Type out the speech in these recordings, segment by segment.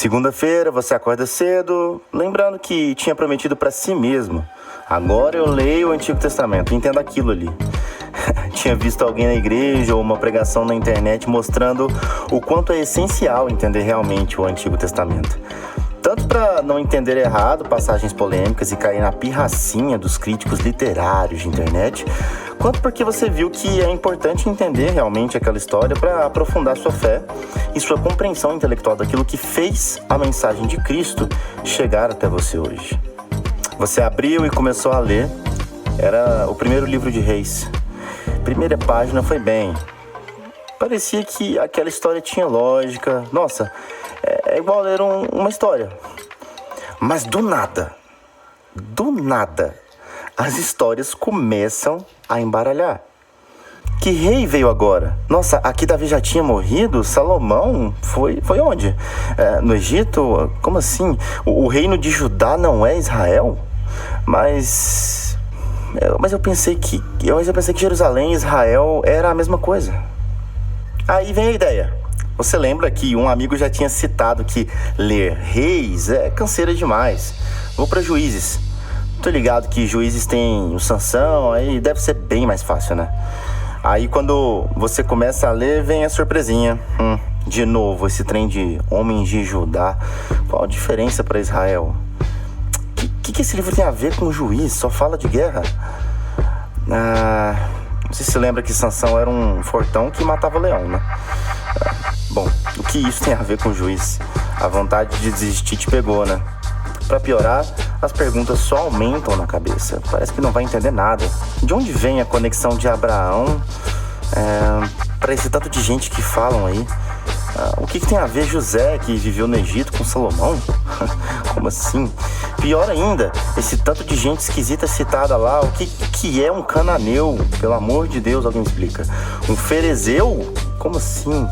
Segunda-feira você acorda cedo, lembrando que tinha prometido para si mesmo: agora eu leio o Antigo Testamento, entendo aquilo ali. Tinha visto alguém na igreja ou uma pregação na internet mostrando o quanto é essencial entender realmente o Antigo Testamento. Tanto para não entender errado passagens polêmicas e cair na pirracinha dos críticos literários de internet, quanto porque você viu que é importante entender realmente aquela história para aprofundar sua fé e sua compreensão intelectual daquilo que fez a mensagem de Cristo chegar até você hoje. Você abriu e começou a ler. Era o primeiro livro de Reis. Primeira página foi bem. Parecia que aquela história tinha lógica. Nossa, é igual ler uma história. Mas do nada, as histórias começam a embaralhar. Que rei veio agora? Nossa, aqui Davi já tinha morrido? Salomão foi onde? No Egito? Como assim? O reino de Judá não é Israel? Mas eu pensei que Jerusalém e Israel era a mesma coisa. Aí vem a ideia. Você lembra que um amigo já tinha citado que ler Reis é canseira demais. Vou para Juízes. Tô ligado que Juízes tem o Sansão, aí deve ser bem mais fácil, né? Aí quando você começa a ler, vem a surpresinha. De novo, esse trem de homens de Judá. Qual a diferença para Israel? O que esse livro tem a ver com o Juiz? Só fala de guerra? Não sei se você lembra que Sansão era um fortão que matava leão, né? Bom, o que isso tem a ver com o Juiz? A vontade de desistir te pegou, né? Pra piorar, as perguntas só aumentam na cabeça. Parece que não vai entender nada. De onde vem a conexão de Abraão para esse tanto de gente que falam aí? O que tem a ver José, que viveu no Egito, com Salomão? Como assim? Pior ainda, esse tanto de gente esquisita citada lá. O que é um cananeu? Pelo amor de Deus, alguém explica. Um ferezeu? Como assim?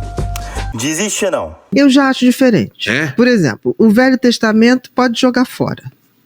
Desiste não. Eu já acho diferente. Por exemplo, o Velho Testamento pode jogar fora.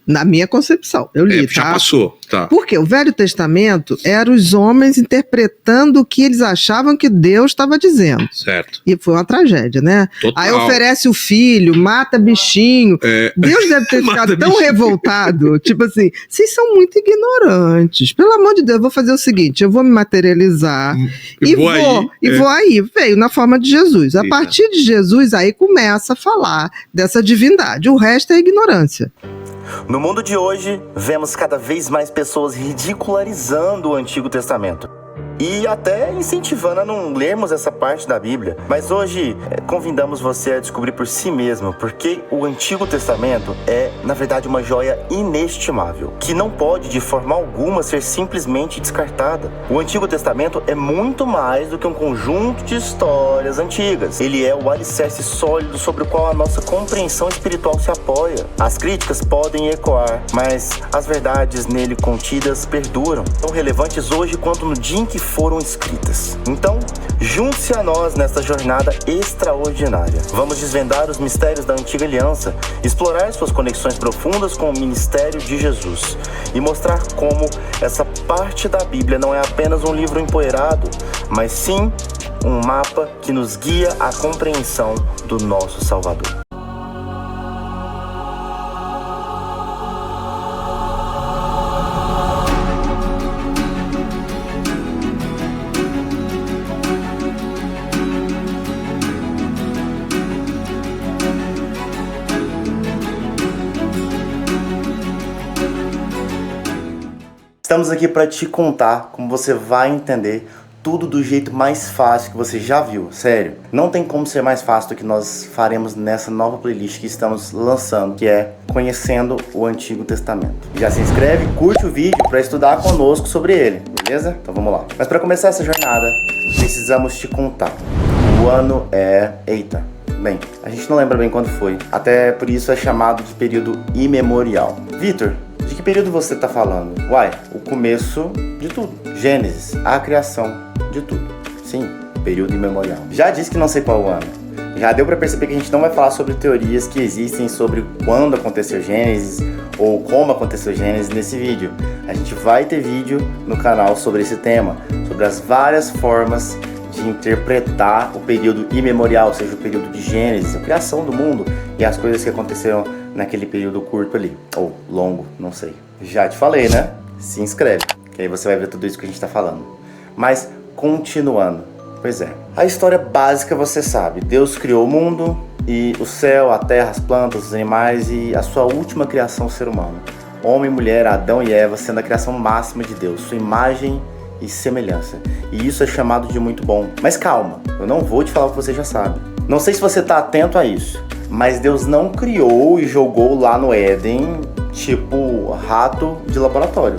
Na minha concepção, eu li, já passou, tá. Porque o Velho Testamento eram os homens interpretando o que eles achavam que Deus estava dizendo. Certo. E foi uma tragédia, né? Total. Aí oferece o filho, mata bichinho. Deus deve ter ficado tão revoltado. Tipo assim, vocês são muito ignorantes. Pelo amor de Deus, eu vou fazer o seguinte, eu vou me materializar e vou aí. Veio na forma de Jesus. A partir de Jesus, aí começa a falar dessa divindade. O resto é ignorância. No mundo de hoje, vemos cada vez mais pessoas ridicularizando o Antigo Testamento e até incentivando a não lermos essa parte da Bíblia. Mas hoje, convidamos você a descobrir por si mesmo porque o Antigo Testamento é, na verdade, uma joia inestimável, que não pode, de forma alguma, ser simplesmente descartada. O Antigo Testamento é muito mais do que um conjunto de histórias antigas. Ele é o alicerce sólido sobre o qual a nossa compreensão espiritual se apoia. As críticas podem ecoar, mas as verdades nele contidas perduram, tão relevantes hoje quanto no dia em que foram escritas. Então, junte-se a nós nesta jornada extraordinária. Vamos desvendar os mistérios da Antiga Aliança, explorar suas conexões profundas com o ministério de Jesus e mostrar como essa parte da Bíblia não é apenas um livro empoeirado, mas sim um mapa que nos guia à compreensão do nosso Salvador. Estamos aqui para te contar como você vai entender tudo do jeito mais fácil que você já viu, sério. Não tem como ser mais fácil do que nós faremos nessa nova playlist que estamos lançando, que é Conhecendo o Antigo Testamento. Já se inscreve, curte o vídeo para estudar conosco sobre ele, beleza? Então vamos lá. Mas para começar essa jornada, precisamos te contar. O ano é... Bem, a gente não lembra bem quando foi. Até por isso é chamado de período imemorial. Vitor, de que período você está falando? Uai, o começo de tudo. Gênesis, a criação de tudo. Sim, período imemorial. Já disse que não sei qual o ano. Já deu para perceber que a gente não vai falar sobre teorias que existem sobre quando aconteceu Gênesis ou como aconteceu Gênesis nesse vídeo. A gente vai ter vídeo no canal sobre esse tema, sobre as várias formas de interpretar o período imemorial, ou seja, o período de Gênesis, a criação do mundo e as coisas que aconteceram naquele período curto ali, ou longo, não sei. Já te falei, né? Se inscreve, que aí você vai ver tudo isso que a gente tá falando. Mas, continuando, pois é, a história básica você sabe, Deus criou o mundo e o céu, a terra, as plantas, os animais e a sua última criação, o ser humano. Homem e mulher, Adão e Eva, sendo a criação máxima de Deus, sua imagem e semelhança. E isso é chamado de muito bom. Mas calma, eu não vou te falar o que você já sabe. Não sei se você está atento a isso, mas Deus não criou e jogou lá no Éden, tipo rato de laboratório.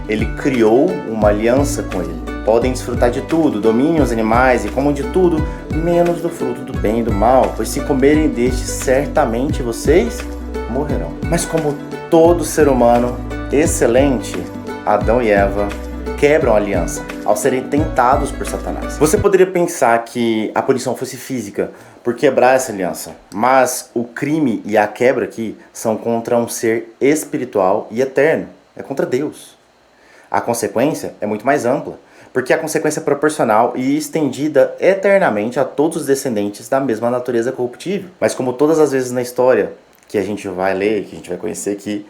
Ele criou uma aliança com ele. Podem desfrutar de tudo, dominem os animais e comam de tudo, menos do fruto do bem e do mal, pois se comerem deste, certamente vocês morrerão. Mas como todo ser humano excelente, Adão e Eva quebram a aliança ao serem tentados por Satanás. Você poderia pensar que a punição fosse física por quebrar essa aliança, mas o crime e a quebra aqui são contra um ser espiritual e eterno, é contra Deus. A consequência é muito mais ampla, porque a consequência é proporcional e estendida eternamente a todos os descendentes da mesma natureza corruptível. Mas como todas as vezes na história que a gente vai ler, que a gente vai conhecer aqui,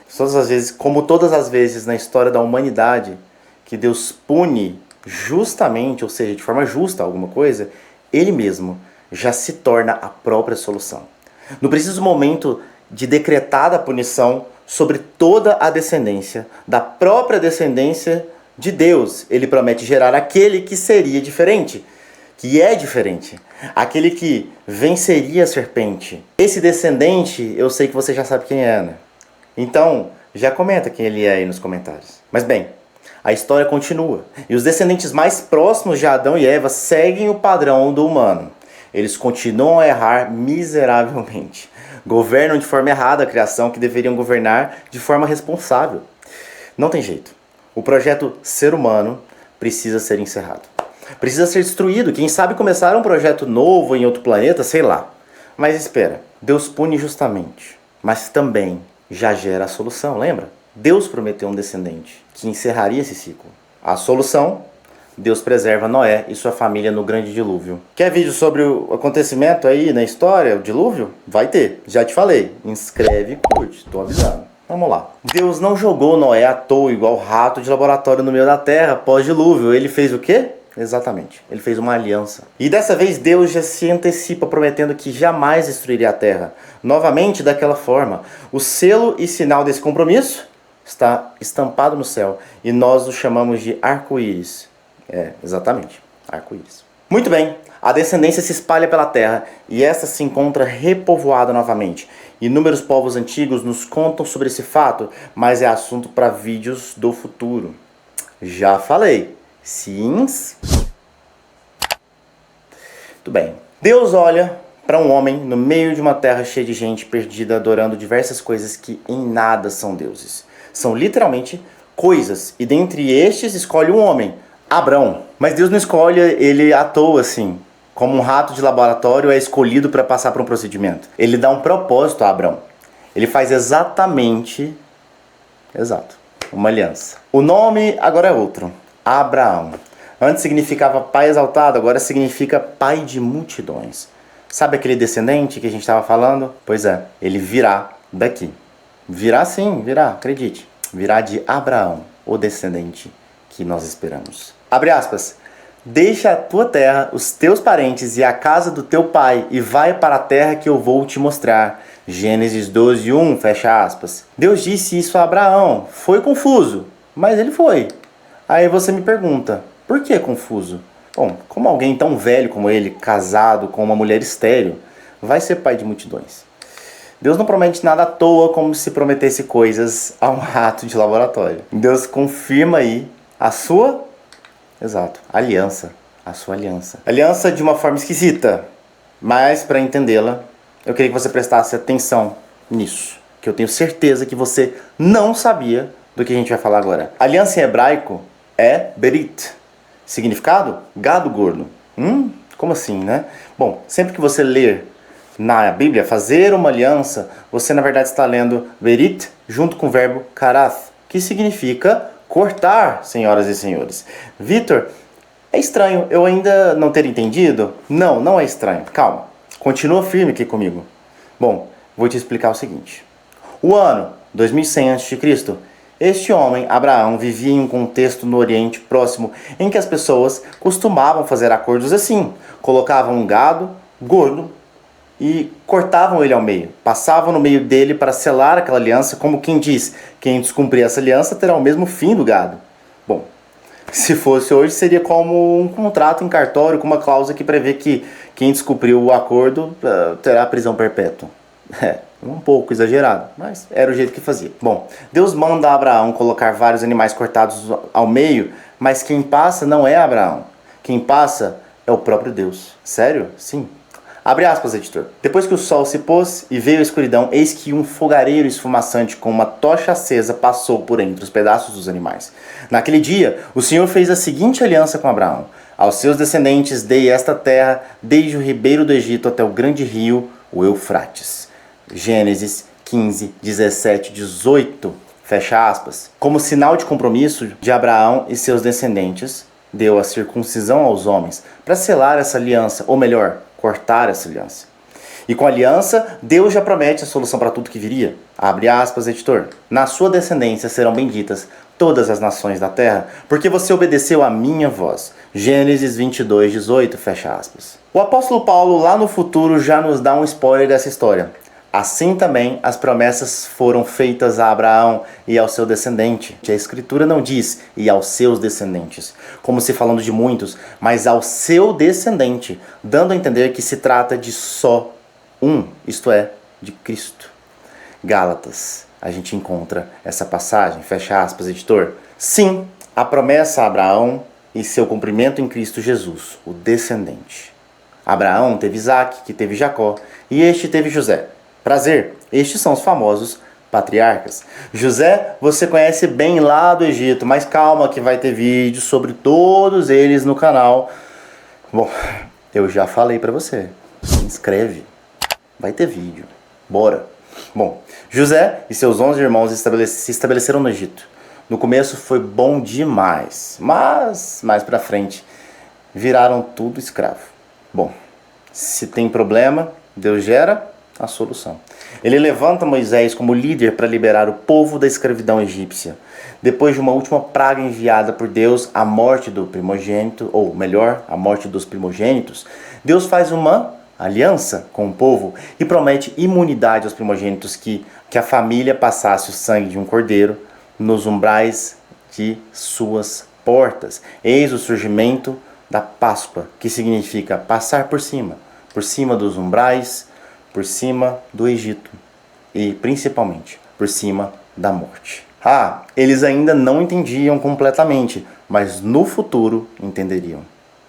como todas as vezes na história da humanidade, que Deus pune justamente, ou seja, de forma justa alguma coisa, Ele mesmo já se torna a própria solução. No preciso momento de decretada punição sobre toda a descendência, da própria descendência de Deus, Ele promete gerar aquele que seria diferente, que é diferente, aquele que venceria a serpente. Esse descendente, eu sei que você já sabe quem é, né? Então, já comenta quem ele é aí nos comentários. Mas bem, a história continua. E os descendentes mais próximos de Adão e Eva seguem o padrão do humano. Eles continuam a errar miseravelmente. Governam de forma errada a criação que deveriam governar de forma responsável. Não tem jeito. O projeto ser humano precisa ser encerrado. Precisa ser destruído. Quem sabe começar um projeto novo em outro planeta, sei lá. Mas espera, Deus pune justamente, mas também já gera a solução, lembra? Deus prometeu um descendente que encerraria esse ciclo. A solução, Deus preserva Noé e sua família no grande dilúvio. Quer vídeo sobre o acontecimento aí na história, o dilúvio? Vai ter, já te falei. Inscreve e curte, tô avisando. Vamos lá. Deus não jogou Noé à toa igual rato de laboratório no meio da terra pós-dilúvio. Ele fez o quê? Exatamente, ele fez uma aliança. E dessa vez Deus já se antecipa prometendo que jamais destruiria a terra. Novamente daquela forma. O selo e sinal desse compromisso está estampado no céu. E nós o chamamos de arco-íris. É, exatamente, arco-íris. Muito bem, a descendência se espalha pela terra e esta se encontra repovoada novamente. Inúmeros povos antigos nos contam sobre esse fato, mas é assunto para vídeos do futuro. Já falei. Sims. Tudo bem. Deus olha para um homem no meio de uma terra cheia de gente perdida adorando diversas coisas que em nada são deuses. São literalmente coisas. E dentre estes escolhe um homem, Abrão. Mas Deus não escolhe ele à toa assim, como um rato de laboratório é escolhido para passar por um procedimento. Ele dá um propósito a Abrão. Ele faz uma aliança. O nome agora é outro. Abraão. Antes significava pai exaltado, agora significa pai de multidões. Sabe aquele descendente que a gente estava falando? Pois é, ele virá daqui. Virá sim, virá, acredite. Virá de Abraão, o descendente que nós esperamos. Abre aspas. Deixa a tua terra, os teus parentes e a casa do teu pai e vai para a terra que eu vou te mostrar. Gênesis 12:1, fecha aspas. Deus disse isso a Abraão. Foi confuso, mas ele foi. Aí você me pergunta, por que confuso? Bom, como alguém tão velho como ele, casado com uma mulher estéril, vai ser pai de multidões? Deus não promete nada à toa como se prometesse coisas a um rato de laboratório. Deus confirma aí a sua, aliança. A sua aliança. Aliança de uma forma esquisita, mas para entendê-la, eu queria que você prestasse atenção nisso, que eu tenho certeza que você não sabia do que a gente vai falar agora. Aliança em hebraico é berit. Significado? Gado gordo. Como assim, né? Bom, sempre que você ler na Bíblia fazer uma aliança, você na verdade está lendo berit junto com o verbo karath, que significa cortar, senhoras e senhores. Vitor, É estranho eu ainda não ter entendido? Não, não é estranho. Calma. Continua firme aqui comigo. Bom, vou te explicar o seguinte. O ano 2100 a.C., este homem, Abraão, vivia em um contexto no Oriente Próximo em que as pessoas costumavam fazer acordos assim. Colocavam um gado gordo e cortavam ele ao meio. Passavam no meio dele para selar aquela aliança, como quem diz, quem descumprir essa aliança terá o mesmo fim do gado. Bom, se fosse hoje, seria como um contrato em cartório com uma cláusula que prevê que quem descumpriu o acordo terá prisão perpétua. Um pouco exagerado, mas era o jeito que fazia. Bom, Deus manda Abraão colocar vários animais cortados ao meio, mas quem passa não é Abraão. Quem passa é o próprio Deus. Sério? Sim. Abre aspas, editor. Depois que o sol se pôs e veio a escuridão, eis que um fogareiro esfumaçante com uma tocha acesa passou por entre os pedaços dos animais. Naquele dia, o Senhor fez a seguinte aliança com Abraão. Aos seus descendentes dei esta terra, desde o ribeiro do Egito até o grande rio, o Eufrates. Gênesis 15, 17, 18, fecha aspas. Como sinal de compromisso de Abraão e seus descendentes, deu a circuncisão aos homens para selar essa aliança, ou melhor, cortar essa aliança. E com a aliança, Deus já promete a solução para tudo que viria. Abre aspas, editor. Na sua descendência serão benditas todas as nações da terra, porque você obedeceu à minha voz. Gênesis 22, 18, fecha aspas. O apóstolo Paulo, lá no futuro, já nos dá um spoiler dessa história. Assim também as promessas foram feitas a Abraão e ao seu descendente. A escritura não diz e aos seus descendentes, como se falando de muitos, mas ao seu descendente, dando a entender que se trata de só um, isto é, de Cristo. Gálatas, a gente encontra essa passagem, fecha aspas, editor. Sim, a promessa a Abraão e seu cumprimento em Cristo Jesus, o descendente. Abraão teve Isaque, que teve Jacó, e este teve José. Prazer, estes são os famosos patriarcas. José você conhece bem lá do Egito, mas calma que vai ter vídeo sobre todos eles no canal. Bom, eu já falei pra você, se inscreve, vai ter vídeo, bora. Bom, José e seus 11 irmãos se estabeleceram no Egito. No começo foi bom demais, mas mais pra frente viraram tudo escravo. Bom, se tem problema, Deus gera a solução. Ele levanta Moisés como líder para liberar o povo da escravidão egípcia. Depois de uma última praga enviada por Deus, a morte do primogênito, ou melhor, a morte dos primogênitos, Deus faz uma aliança com o povo e promete imunidade aos primogênitos que a família passasse o sangue de um cordeiro nos umbrais de suas portas. Eis o surgimento da Páscoa, que significa passar por cima dos umbrais, por cima do Egito e, principalmente, por cima da morte. Eles ainda não entendiam completamente, mas no futuro entenderiam.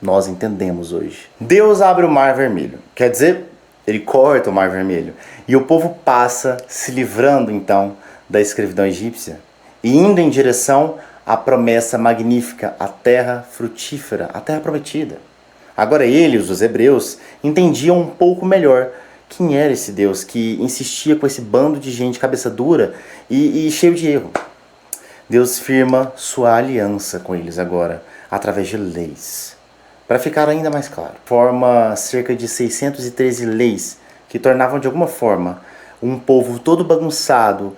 Nós entendemos hoje. Deus abre o Mar Vermelho, quer dizer, ele corta o Mar Vermelho, e o povo passa, se livrando então da escravidão egípcia e indo em direção à promessa magnífica, a terra frutífera, a terra prometida. Agora eles, os hebreus, entendiam um pouco melhor quem era esse Deus que insistia com esse bando de gente cabeça dura e cheio de erro. Deus firma sua aliança com eles agora, através de leis. Para ficar ainda mais claro, forma cerca de 613 leis que tornavam de alguma forma um povo todo bagunçado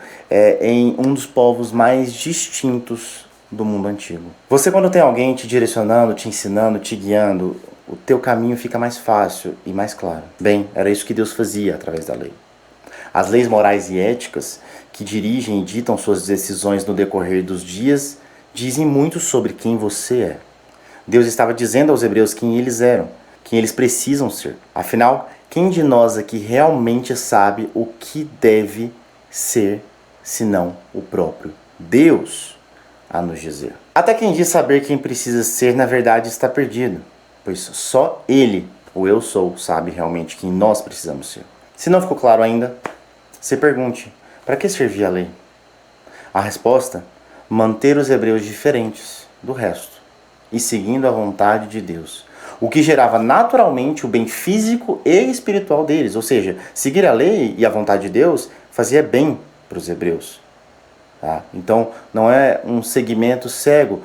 em um dos povos mais distintos do mundo antigo. Você, quando tem alguém te direcionando, te ensinando, te guiando, o teu caminho fica mais fácil e mais claro. Bem, era isso que Deus fazia através da lei. As leis morais e éticas que dirigem e ditam suas decisões no decorrer dos dias dizem muito sobre quem você é. Deus estava dizendo aos hebreus quem eles eram, quem eles precisam ser. Afinal, quem de nós aqui realmente sabe o que deve ser, senão o próprio Deus a nos dizer? Até quem diz saber quem precisa ser, na verdade está perdido, pois só Ele, o Eu Sou, sabe realmente quem nós precisamos ser. Se não ficou claro ainda, se pergunte, para que servia a lei? A resposta, manter os hebreus diferentes do resto e seguindo a vontade de Deus, o que gerava naturalmente o bem físico e espiritual deles, ou seja, seguir a lei e a vontade de Deus fazia bem para os hebreus. Tá? Então, não é um seguimento cego,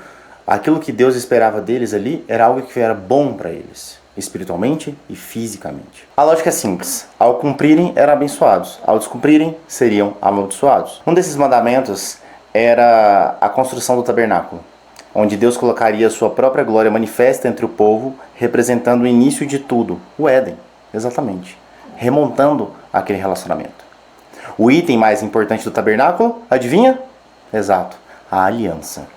Aquilo que Deus esperava deles ali era algo que era bom para eles, espiritualmente e fisicamente. A lógica é simples. Ao cumprirem, eram abençoados. Ao descumprirem, seriam amaldiçoados. Um desses mandamentos era a construção do tabernáculo, onde Deus colocaria sua própria glória manifesta entre o povo, representando o início de tudo, o Éden, exatamente, remontando aquele relacionamento. O item mais importante do tabernáculo, adivinha? Exato, a aliança.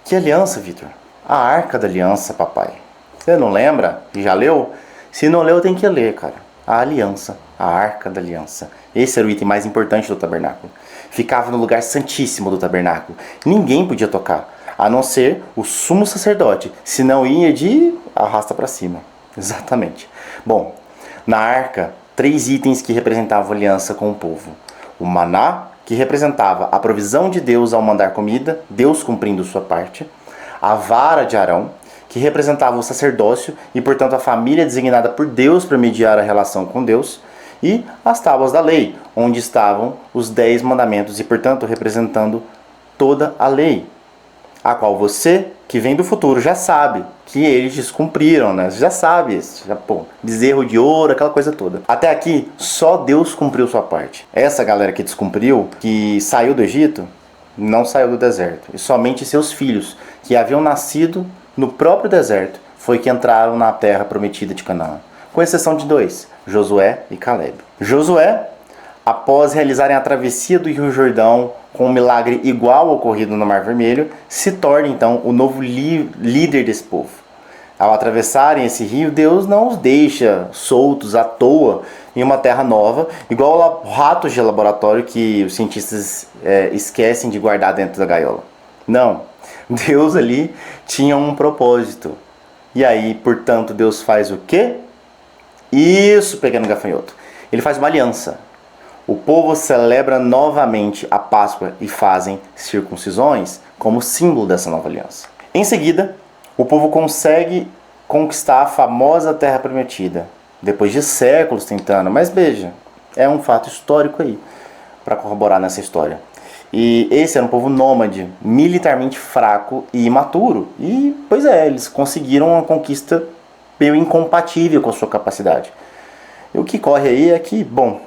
Que aliança, Vitor? A Arca da Aliança, papai. Você não lembra? Já leu? Se não leu, tem que ler, cara. A aliança, a Arca da Aliança. Esse era o item mais importante do tabernáculo. Ficava no lugar santíssimo do tabernáculo. Ninguém podia tocar, a não ser o sumo sacerdote, senão ia de arrasta para cima. Exatamente. Bom, na arca, 3 itens que representavam a aliança com o povo. O maná, que representava a provisão de Deus ao mandar comida, Deus cumprindo sua parte. A vara de Arão, que representava o sacerdócio e, portanto, a família designada por Deus para mediar a relação com Deus. E as tábuas da lei, onde estavam os 10 mandamentos e, portanto, representando toda a lei, a qual você, que vem do futuro, já sabe que eles descumpriram, né? Você já sabe isso, bezerro de ouro, aquela coisa toda. Até aqui, só Deus cumpriu sua parte. Essa galera que descumpriu, que saiu do Egito, não saiu do deserto. E somente seus filhos, que haviam nascido no próprio deserto, foi que entraram na terra prometida de Canaã. Com exceção de 2, Josué e Caleb. Josué, após realizarem a travessia do Rio Jordão com um milagre igual ao ocorrido no Mar Vermelho, se torna então o novo líder desse povo. Ao atravessarem esse rio, Deus não os deixa soltos à toa em uma terra nova, igual ratos de laboratório que os cientistas esquecem de guardar dentro da gaiola. Não, Deus ali tinha um propósito. E aí, portanto, Deus faz o quê? Isso, pegando gafanhoto. Ele faz uma aliança. O povo celebra novamente a Páscoa e fazem circuncisões como símbolo dessa nova aliança. Em seguida, o povo consegue conquistar a famosa Terra Prometida, depois de séculos tentando, mas veja, é um fato histórico aí para corroborar nessa história. E esse era um povo nômade, militarmente fraco e imaturo. E, pois é, eles conseguiram uma conquista meio incompatível com a sua capacidade. E o que corre aí é que, bom,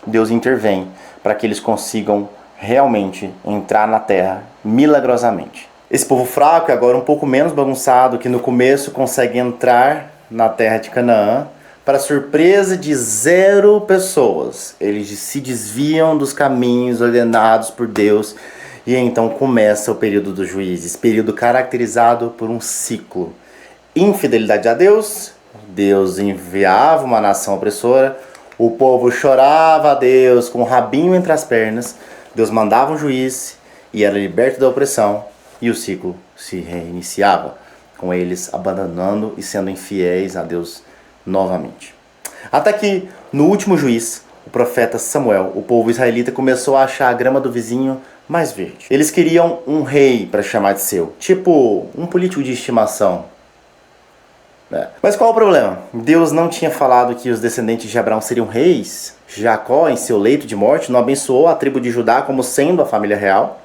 Deus intervém para que eles consigam realmente entrar na terra milagrosamente. Esse povo fraco, agora um pouco menos bagunçado, que no começo consegue entrar na terra de Canaã, para surpresa de 0 pessoas. Eles se desviam dos caminhos ordenados por Deus e então começa o período dos juízes, período caracterizado por um ciclo. Infidelidade a Deus, Deus enviava uma nação opressora, o povo chorava a Deus com o rabinho entre as pernas, Deus mandava um juiz e era liberto da opressão e o ciclo se reiniciava, com eles abandonando e sendo infiéis a Deus novamente. Até que, no último juiz, o profeta Samuel, o povo israelita começou a achar a grama do vizinho mais verde. Eles queriam um rei para chamar de seu, tipo um político de estimação. Mas qual o problema? Deus não tinha falado que os descendentes de Abraão seriam reis? Jacó, em seu leito de morte, não abençoou a tribo de Judá como sendo a família real?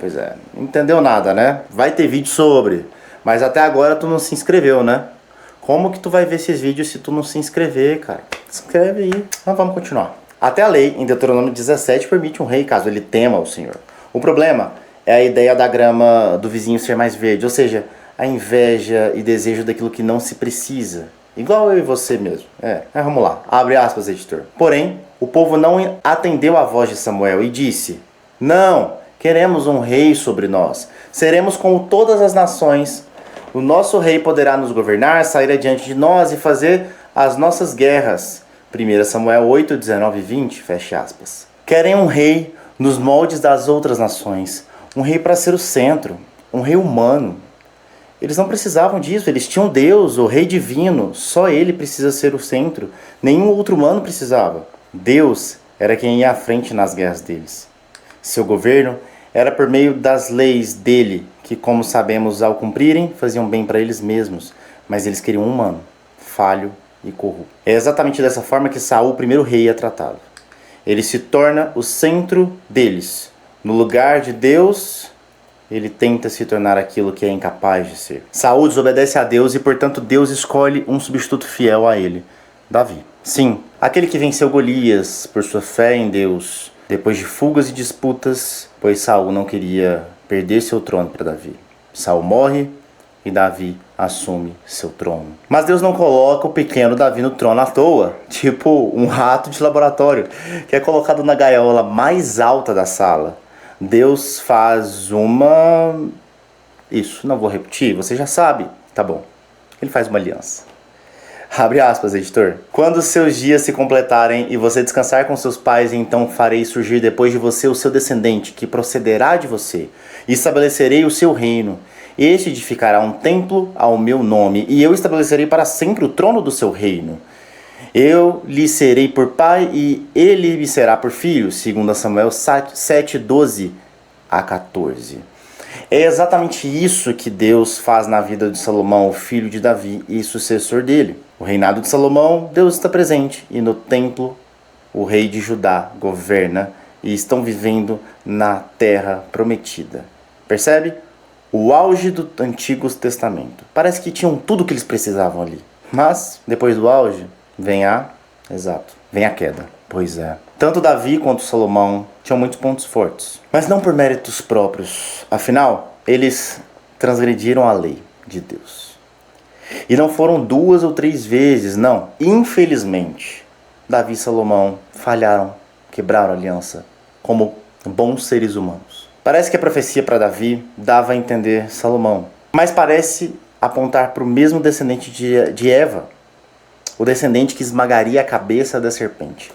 Pois é, não entendeu nada, né? Vai ter vídeo sobre, mas até agora tu não se inscreveu, né? Como que tu vai ver esses vídeos se tu não se inscrever, cara? Se inscreve aí. Então vamos continuar. Até a lei, em Deuteronômio 17, permite um rei caso ele tema o Senhor. O problema é a ideia da grama do vizinho ser mais verde, ou seja, a inveja e desejo daquilo que não se precisa. Igual eu e você mesmo. Vamos lá. Abre aspas, editor. Porém, o povo não atendeu à voz de Samuel e disse: não, queremos um rei sobre nós. Seremos como todas as nações. O nosso rei poderá nos governar, sair adiante de nós e fazer as nossas guerras. 1 Samuel 8, 19 e 20, fecha aspas. Querem um rei nos moldes das outras nações. Um rei para ser o centro. Um rei humano. Eles não precisavam disso. Eles tinham Deus, o rei divino. Só ele precisa ser o centro. Nenhum outro humano precisava. Deus era quem ia à frente nas guerras deles. Seu governo era por meio das leis dele, que, como sabemos, ao cumprirem, faziam bem para eles mesmos, mas eles queriam um humano, falho e corrupto. É exatamente dessa forma que Saul, o primeiro rei, é tratado. Ele se torna o centro deles. No lugar de Deus, ele tenta se tornar aquilo que é incapaz de ser. Saul desobedece a Deus e, portanto, Deus escolhe um substituto fiel a ele, Davi. Sim, aquele que venceu Golias por sua fé em Deus, depois de fugas e disputas, pois Saul não queria perder seu trono para Davi. Saul morre e Davi assume seu trono. Mas Deus não coloca o pequeno Davi no trono à toa, tipo um rato de laboratório, que é colocado na gaiola mais alta da sala. Deus faz uma... Isso, não vou repetir, você já sabe. Tá bom. Ele faz uma aliança. Abre aspas, editor. Quando seus dias se completarem e você descansar com seus pais, então farei surgir depois de você o seu descendente, que procederá de você, e estabelecerei o seu reino. Este edificará um templo ao meu nome, e eu estabelecerei para sempre o trono do seu reino. Eu lhe serei por pai, e ele me será por filho, 2 Samuel 7, 12 a 14. É exatamente isso que Deus faz na vida de Salomão, o filho de Davi e sucessor dele. O reinado de Salomão, Deus está presente, e no templo o rei de Judá governa, e estão vivendo na terra prometida. Percebe? O auge do Antigo Testamento. Parece que tinham tudo o que eles precisavam ali. Mas, depois do auge, vem a queda. Pois é. Tanto Davi quanto Salomão tinham muitos pontos fortes, mas não por méritos próprios. Afinal, eles transgrediram a lei de Deus. E não foram 2 ou 3 vezes, não. Infelizmente, Davi e Salomão falharam, quebraram a aliança como bons seres humanos. Parece que a profecia para Davi dava a entender Salomão, mas parece apontar para o mesmo descendente de Eva, o descendente que esmagaria a cabeça da serpente.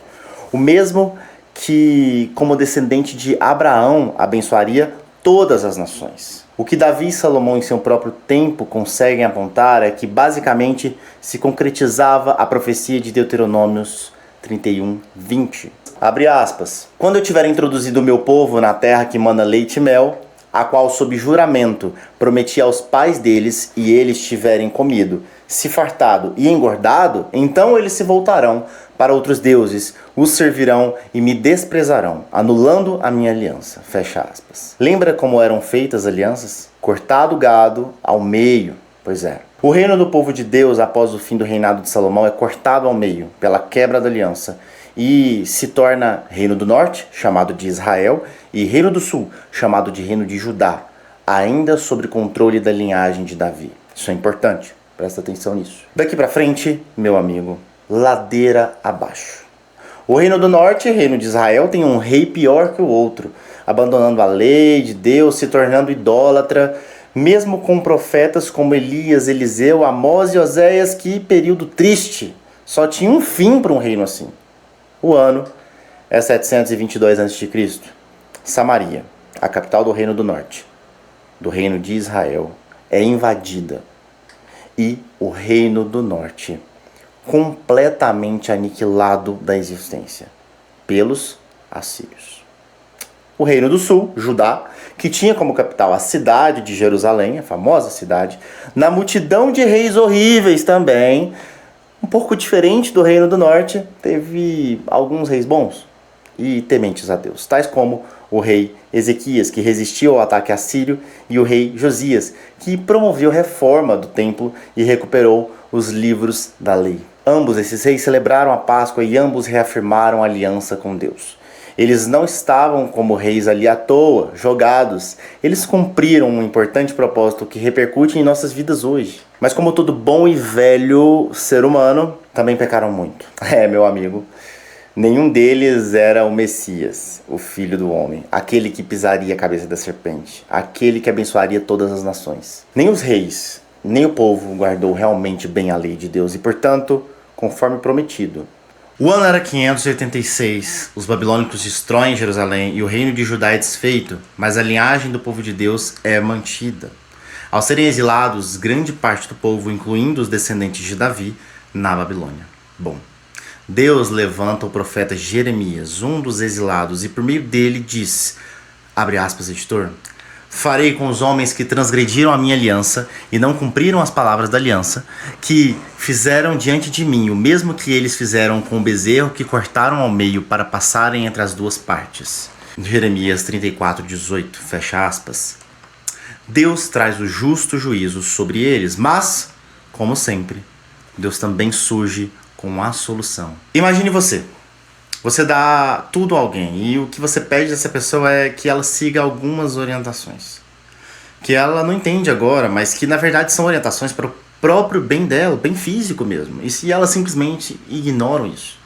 O mesmo que, como descendente de Abraão, abençoaria todas as nações. O que Davi e Salomão, em seu próprio tempo, conseguem apontar é que, basicamente, se concretizava a profecia de Deuteronômios 31, 20. Abre aspas. Quando eu tiver introduzido o meu povo na terra que mana leite e mel, a qual, sob juramento, prometi aos pais deles, e eles tiverem comido, se fartado e engordado, então eles se voltarão para outros deuses, os servirão e me desprezarão, anulando a minha aliança. Fecha aspas. Lembra como eram feitas as alianças? Cortado o gado ao meio. Pois é. O reino do povo de Deus, após o fim do reinado de Salomão, é cortado ao meio, pela quebra da aliança, e se torna Reino do Norte, chamado de Israel, e Reino do Sul, chamado de Reino de Judá, ainda sob controle da linhagem de Davi. Isso é importante, presta atenção nisso. Daqui pra frente, meu amigo, ladeira abaixo. O Reino do Norte, Reino de Israel, tem um rei pior que o outro, abandonando a lei de Deus, se tornando idólatra, mesmo com profetas como Elias, Eliseu, Amós e Oséias. Que período triste! Só tinha um fim para um reino assim. O ano é 722 a.C. Samaria, a capital do Reino do Norte, do Reino de Israel, é invadida. E o Reino do Norte completamente aniquilado da existência pelos assírios. O Reino do Sul, Judá, que tinha como capital a cidade de Jerusalém, a famosa cidade, na multidão de reis horríveis também, um pouco diferente do Reino do Norte, teve alguns reis bons e tementes a Deus, tais como o rei Ezequias, que resistiu ao ataque assírio, e o rei Josias, que promoveu reforma do templo e recuperou os livros da lei. Ambos esses reis celebraram a Páscoa e ambos reafirmaram a aliança com Deus. Eles não estavam como reis ali à toa, jogados. Eles cumpriram um importante propósito que repercute em nossas vidas hoje. Mas como todo bom e velho ser humano, também pecaram muito. Meu amigo, nenhum deles era o Messias, o Filho do Homem, aquele que pisaria a cabeça da serpente, aquele que abençoaria todas as nações. Nem os reis, nem o povo guardou realmente bem a lei de Deus e, portanto, conforme prometido. O ano era 586, os babilônicos destroem Jerusalém e o reino de Judá é desfeito, mas a linhagem do povo de Deus é mantida. Ao serem exilados, grande parte do povo, incluindo os descendentes de Davi, na Babilônia. Bom, Deus levanta o profeta Jeremias, um dos exilados, e por meio dele diz, abre aspas, editor, farei com os homens que transgrediram a minha aliança e não cumpriram as palavras da aliança, que fizeram diante de mim o mesmo que eles fizeram com o bezerro que cortaram ao meio para passarem entre as duas partes. Jeremias 34:18, fecha aspas. Deus traz o justo juízo sobre eles, mas, como sempre, Deus também surge com a solução. Imagine você. Você dá tudo a alguém e o que você pede dessa pessoa é que ela siga algumas orientações. Que ela não entende agora, mas que na verdade são orientações para o próprio bem dela, bem físico mesmo. E se ela simplesmente ignora isso,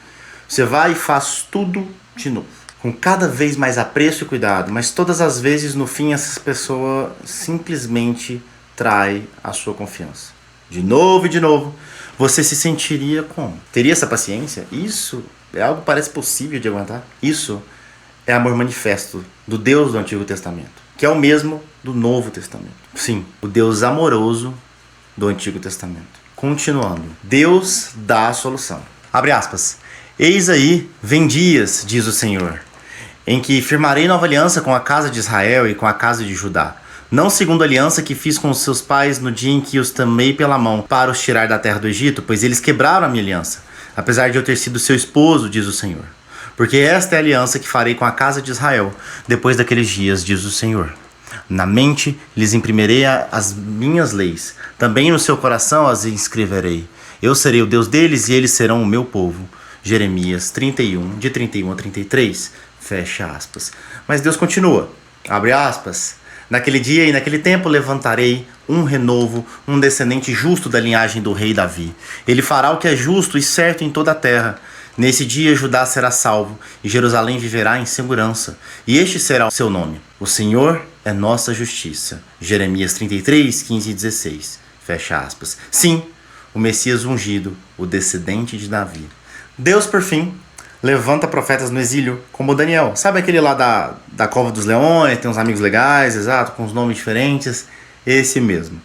você vai e faz tudo de novo, com cada vez mais apreço e cuidado, mas todas as vezes no fim essa pessoa simplesmente trai a sua confiança. De novo e de novo, você se sentiria como? Teria essa paciência? Isso é algo que parece possível de aguentar? Isso é amor manifesto do Deus do Antigo Testamento, que é o mesmo do Novo Testamento. Sim, o Deus amoroso do Antigo Testamento. Continuando, Deus dá a solução. Abre aspas. Eis aí, vem dias, diz o Senhor, em que firmarei nova aliança com a casa de Israel e com a casa de Judá. Não segundo a aliança que fiz com os seus pais no dia em que os tomei pela mão para os tirar da terra do Egito, pois eles quebraram a minha aliança, apesar de eu ter sido seu esposo, diz o Senhor. Porque esta é a aliança que farei com a casa de Israel depois daqueles dias, diz o Senhor. Na mente lhes imprimirei as minhas leis, também no seu coração as inscreverei. Eu serei o Deus deles e eles serão o meu povo. Jeremias 31, de 31 a 33, fecha aspas. Mas Deus continua, abre aspas. Naquele dia e naquele tempo levantarei um renovo, um descendente justo da linhagem do rei Davi. Ele fará o que é justo e certo em toda a terra. Nesse dia Judá será salvo e Jerusalém viverá em segurança. E este será o seu nome. O Senhor é nossa justiça. Jeremias 33, 15 e 16. Fecha aspas. Sim, o Messias ungido, o descendente de Davi. Deus, por fim, levanta profetas no exílio, como Daniel. Sabe aquele lá da Cova dos Leões, tem uns amigos legais, exato, com os nomes diferentes? Esse mesmo.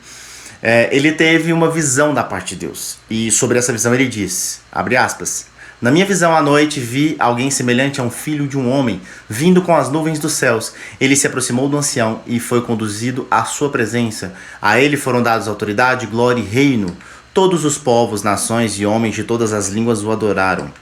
Ele teve uma visão da parte de Deus. E sobre essa visão ele disse, abre aspas, na minha visão à noite vi alguém semelhante a um filho de um homem, vindo com as nuvens dos céus. Ele se aproximou do ancião e foi conduzido à sua presença. A ele foram dados autoridade, glória e reino. Todos os povos, nações e homens de todas as línguas o adoraram.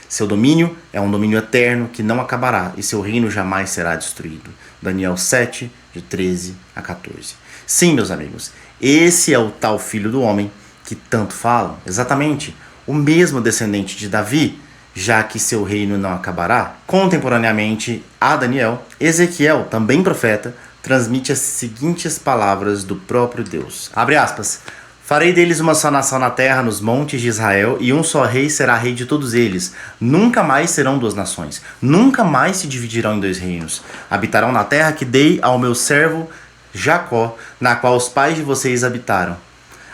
Seu domínio é um domínio eterno que não acabará e seu reino jamais será destruído. Daniel 7, de 13 a 14. Sim, meus amigos, esse é o tal filho do homem que tanto falam. Exatamente, o mesmo descendente de Davi, já que seu reino não acabará. Contemporaneamente a Daniel, Ezequiel, também profeta, transmite as seguintes palavras do próprio Deus. Abre aspas. Farei deles uma só nação na terra, nos montes de Israel, e um só rei será rei de todos eles. Nunca mais serão duas nações. Nunca mais se dividirão em dois reinos. Habitarão na terra que dei ao meu servo Jacó, na qual os pais de vocês habitaram.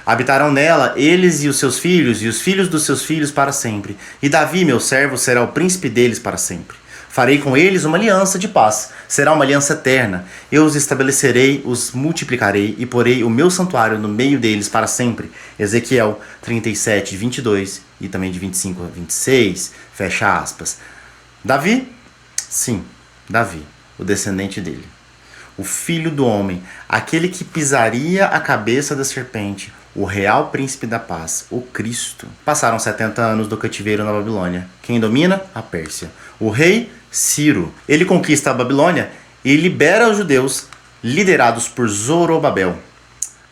Habitarão nela eles e os seus filhos, e os filhos dos seus filhos para sempre. E Davi, meu servo, será o príncipe deles para sempre. Farei com eles uma aliança de paz. Será uma aliança eterna. Eu os estabelecerei, os multiplicarei e porei o meu santuário no meio deles para sempre. Ezequiel 37, 22 e também de 25 a 26. Fecha aspas. Davi? Sim, Davi, o descendente dele. O filho do homem, aquele que pisaria a cabeça da serpente, o real príncipe da paz, o Cristo. Passaram 70 anos do cativeiro na Babilônia. Quem domina? A Pérsia. O rei Ciro. Ele conquista a Babilônia e libera os judeus, liderados por Zorobabel,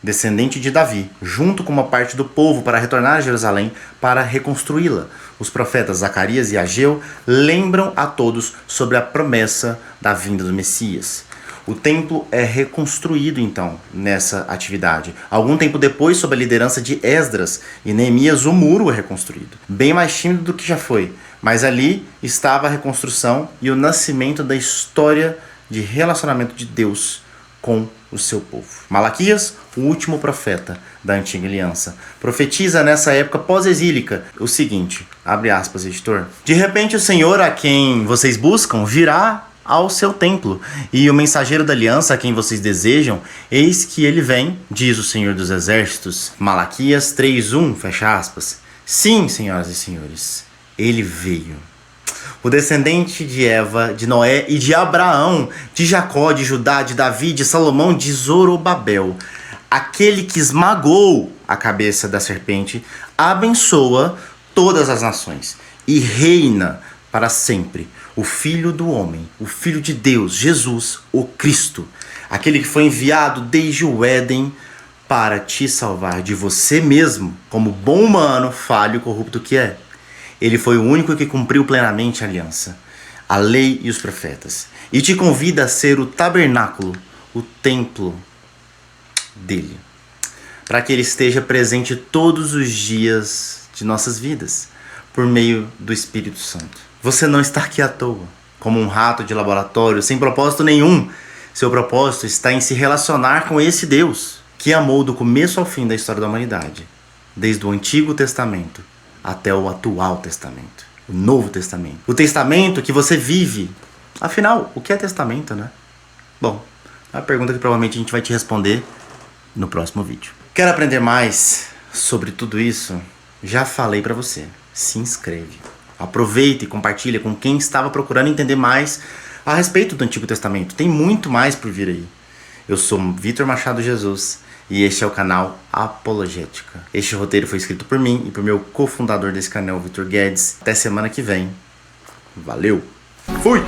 descendente de Davi, junto com uma parte do povo para retornar a Jerusalém para reconstruí-la. Os profetas Zacarias e Ageu lembram a todos sobre a promessa da vinda do Messias. O templo é reconstruído, então, nessa atividade. Algum tempo depois, sob a liderança de Esdras e Neemias, o muro é reconstruído. Bem mais tímido do que já foi, mas ali estava a reconstrução e o nascimento da história de relacionamento de Deus com o seu povo. Malaquias, o último profeta da Antiga Aliança, profetiza nessa época pós-exílica o seguinte, abre aspas, editor. De repente o Senhor a quem vocês buscam virá ao seu templo, e o mensageiro da aliança a quem vocês desejam, eis que ele vem, diz o Senhor dos Exércitos. Malaquias 3:1, fecha aspas. Sim, senhoras e senhores, ele veio. O descendente de Eva, de Noé e de Abraão, de Jacó, de Judá, de Davi, de Salomão, de Zorobabel. Aquele que esmagou a cabeça da serpente, abençoa todas as nações e reina para sempre. o Filho do Homem, o Filho de Deus, Jesus, o Cristo, aquele que foi enviado desde o Éden para te salvar de você mesmo, como bom humano, falho e corrupto que é. Ele foi o único que cumpriu plenamente a aliança, a lei e os profetas, e te convida a ser o tabernáculo, o templo dele, para que ele esteja presente todos os dias de nossas vidas, por meio do Espírito Santo. Você não está aqui à toa, como um rato de laboratório, sem propósito nenhum. Seu propósito está em se relacionar com esse Deus, que amou do começo ao fim da história da humanidade, desde o Antigo Testamento até o atual Testamento, o Novo Testamento. O testamento que você vive. Afinal, o que é testamento, né? Bom, é uma pergunta que provavelmente a gente vai te responder no próximo vídeo. Quer aprender mais sobre tudo isso? Já falei pra você. Se inscreve. Aproveita e compartilha com quem estava procurando entender mais a respeito do Antigo Testamento. Tem muito mais por vir aí. Eu sou Vitor Machado Jesus e este é o canal Apologética. Este roteiro foi escrito por mim e por meu cofundador desse canal, Vitor Guedes. Até semana que vem. Valeu! Fui!